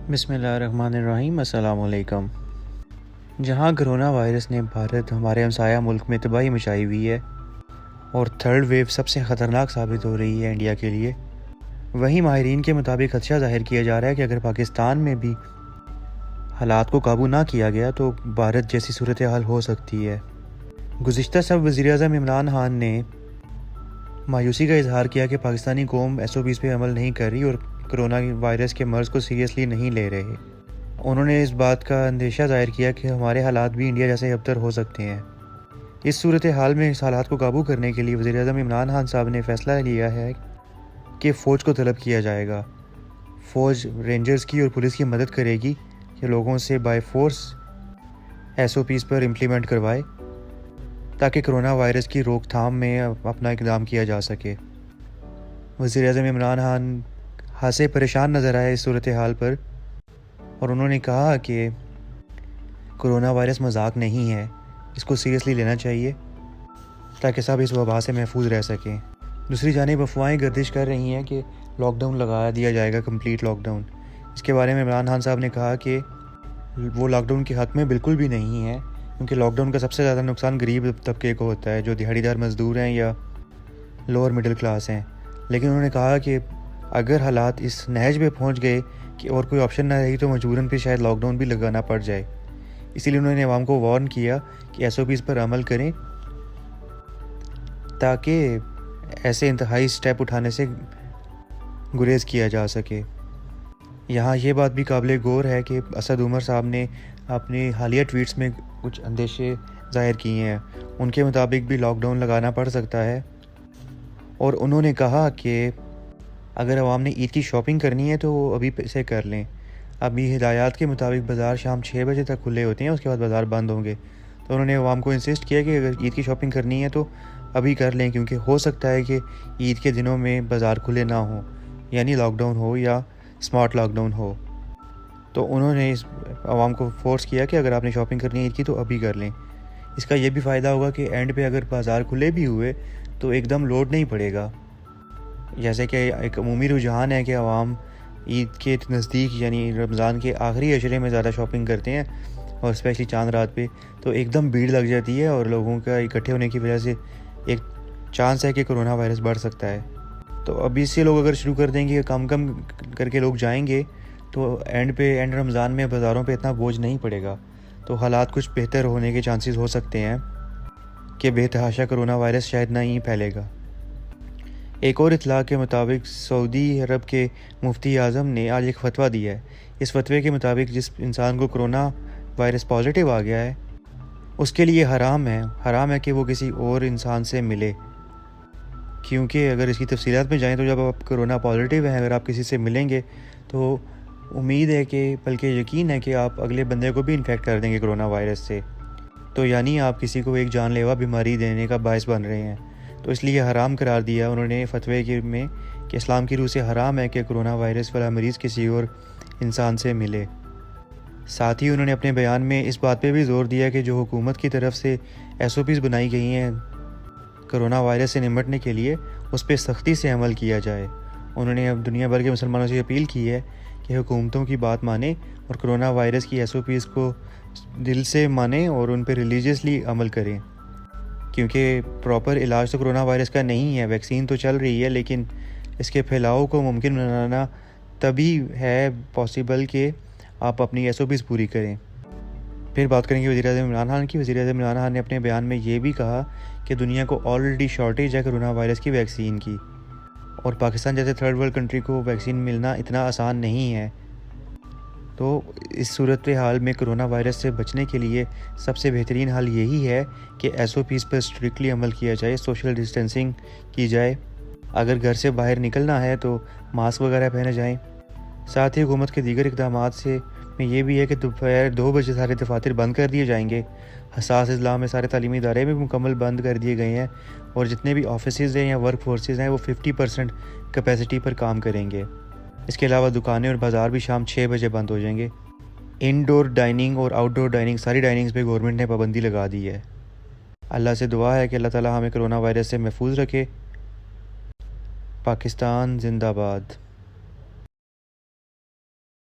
بسم اللہ الرحمن الرحیم۔ السلام علیکم۔ جہاں کرونا وائرس نے بھارت ہمارے ہمسایہ ملک میں تباہی مچائی ہوئی ہے اور تھرڈ ویو سب سے خطرناک ثابت ہو رہی ہے انڈیا کے لیے، وہیں ماہرین کے مطابق خدشہ ظاہر کیا جا رہا ہے کہ اگر پاکستان میں بھی حالات کو قابو نہ کیا گیا تو بھارت جیسی صورتحال ہو سکتی ہے۔ گزشتہ سب وزیر اعظم عمران خان نے مایوسی کا اظہار کیا کہ پاکستانی قوم SOPs پہ عمل نہیں کر رہی اور کرونا وائرس کے مرض کو سیریسلی نہیں لے رہے۔ انہوں نے اس بات کا اندیشہ ظاہر کیا کہ ہمارے حالات بھی انڈیا جیسے ابتر ہو سکتے ہیں۔ اس صورتحال میں اس حالات کو قابو کرنے کے لیے وزیر اعظم عمران خان صاحب نے فیصلہ لیا ہے کہ فوج کو طلب کیا جائے گا۔ فوج رینجرز کی اور پولیس کی مدد کرے گی کہ لوگوں سے by force SOPs per implement کروائے تاکہ کرونا وائرس کی روک تھام میں اپنا اقدام کیا جا سکے۔ وزیر اعظم عمران خان خاصے پریشان نظر آئے اس صورتحال پر اور انہوں نے کہا کہ کرونا وائرس مذاق نہیں ہے، اس کو سیریسلی لینا چاہیے تاکہ سب اس وبا سے محفوظ رہ سکیں۔ دوسری جانب افواہیں گردش کر رہی ہیں کہ لاک ڈاؤن لگا دیا جائے گا، کمپلیٹ لاک ڈاؤن۔ اس کے بارے میں عمران خان صاحب نے کہا کہ وہ لاک ڈاؤن کے حق میں بالکل بھی نہیں ہے، کیونکہ لاک ڈاؤن کا سب سے زیادہ نقصان غریب طبقے کو ہوتا ہے، جو دہاڑی دار مزدور ہیں یا لوور مڈل کلاس ہیں۔ لیکن انہوں نے کہا کہ اگر حالات اس نہج پہ پہنچ گئے کہ اور کوئی آپشن نہ رہی تو مجبوراً پھر شاید لاک ڈاؤن بھی لگانا پڑ جائے۔ اسی لیے انہوں نے عوام کو وارن کیا کہ SOPs پر عمل کریں تاکہ ایسے انتہائی سٹیپ اٹھانے سے گریز کیا جا سکے۔ یہاں یہ بات بھی قابل غور ہے کہ اسد عمر صاحب نے اپنے حالیہ ٹویٹس میں کچھ اندیشے ظاہر کیے ہیں۔ ان کے مطابق بھی لاک ڈاؤن لگانا پڑ سکتا ہے اور انہوں نے کہا کہ اگر عوام نے عید کی شاپنگ کرنی ہے تو وہ ابھی سے کر لیں۔ ابھی ہدایات کے مطابق بازار شام 6 بجے تک کھلے ہوتے ہیں، اس کے بعد بازار بند ہوں گے۔ تو انہوں نے عوام کو انسسٹ کیا کہ اگر عید کی شاپنگ کرنی ہے تو ابھی کر لیں، کیونکہ ہو سکتا ہے کہ عید کے دنوں میں بازار کھلے نہ ہوں، یعنی لاک ڈاؤن ہو یا اسمارٹ لاک ڈاؤن ہو۔ تو انہوں نے عوام کو فورس کیا کہ اگر آپ نے شاپنگ کرنی ہے عید کی تو ابھی کر لیں۔ اس کا یہ بھی فائدہ ہوگا کہ اینڈ پہ اگر بازار کھلے بھی ہوئے تو ایک دم لوڈ نہیں پڑے گا، جیسے کہ ایک عمومی رجحان ہے کہ عوام عید کے نزدیک یعنی رمضان کے آخری عشرے میں زیادہ شاپنگ کرتے ہیں اور اسپیشلی چاند رات پہ، تو ایک دم بھیڑ لگ جاتی ہے اور لوگوں کا اکٹھے ہونے کی وجہ سے ایک چانس ہے کہ کرونا وائرس بڑھ سکتا ہے۔ تو ابھی سے لوگ اگر شروع کر دیں گے، کم کر کے لوگ جائیں گے تو اینڈ رمضان میں بازاروں پہ اتنا بوجھ نہیں پڑے گا، تو حالات کچھ بہتر ہونے کے چانسز ہو سکتے ہیں کہ بے تحاشا کرونا وائرس شاید نہ ہی پھیلے گا۔ ایک اور اطلاع کے مطابق سعودی عرب کے مفتی اعظم نے آج ایک فتویٰ دیا ہے۔ اس فتوے کے مطابق جس انسان کو کرونا وائرس پازیٹیو آ گیا ہے اس کے لیے حرام ہے کہ وہ کسی اور انسان سے ملے، کیونکہ اگر اس کی تفصیلات میں جائیں تو جب آپ کرونا پازیٹیو ہیں، اگر آپ کسی سے ملیں گے تو امید ہے کہ بلکہ یقین ہے کہ آپ اگلے بندے کو بھی انفیکٹ کر دیں گے کرونا وائرس سے، تو یعنی آپ کسی کو ایک جان لیوا بیماری دینے کا باعث بن رہے ہیں۔ تو اس لیے حرام قرار دیا انہوں نے فتوے میں کہ اسلام کی روح سے حرام ہے کہ کرونا وائرس والا مریض کسی اور انسان سے ملے۔ ساتھ ہی انہوں نے اپنے بیان میں اس بات پہ بھی زور دیا کہ جو حکومت کی طرف سے SOPs بنائی گئی ہیں کرونا وائرس سے نمٹنے کے لیے، اس پہ سختی سے عمل کیا جائے۔ انہوں نے اب دنیا بھر کے مسلمانوں سے اپیل کی ہے کہ حکومتوں کی بات مانیں اور کرونا وائرس کی SOPs کو دل سے مانیں اور ان پہ ریلیجیسلی عمل کریں، کیونکہ پراپر علاج تو کرونا وائرس کا نہیں ہے۔ ویکسین تو چل رہی ہے لیکن اس کے پھیلاؤ کو ممکن بنانا تبھی ہے پاسبل کہ آپ اپنی SOPs پوری کریں۔ پھر بات کریں گے وزیر اعظم عمران خان کی۔ وزیر اعظم عمران خان نے اپنے بیان میں یہ بھی کہا کہ دنیا کو آلریڈی شارٹیج ہے کرونا وائرس کی ویکسین کی، اور پاکستان جیسے تھرڈ ورلڈ کنٹری کو ویکسین ملنا اتنا آسان نہیں ہے۔ تو اس صورتحال میں کرونا وائرس سے بچنے کے لیے سب سے بہترین حل یہی ہے کہ SOPs پر اسٹرکٹلی عمل کیا جائے، سوشل ڈسٹینسنگ کی جائے، اگر گھر سے باہر نکلنا ہے تو ماسک وغیرہ پہنے جائیں۔ ساتھ ہی حکومت کے دیگر اقدامات میں یہ بھی ہے کہ دوپہر 2 بجے سارے دفاتر بند کر دیے جائیں گے۔ حساس اضلاع میں سارے تعلیمی ادارے بھی مکمل بند کر دیے گئے ہیں اور جتنے بھی آفیسز ہیں یا ورک فورسز ہیں وہ 50% کیپیسٹی پر کام کریں گے۔ اس کے علاوہ دکانیں اور بازار بھی شام 6 بجے بند ہو جائیں گے۔ انڈور ڈائننگ اور آؤٹ ڈور ڈائننگ ساری ڈائننگز پہ گورنمنٹ نے پابندی لگا دی ہے۔ اللہ سے دعا ہے کہ اللہ تعالیٰ ہمیں کرونا وائرس سے محفوظ رکھے۔ پاکستان زندہ باد۔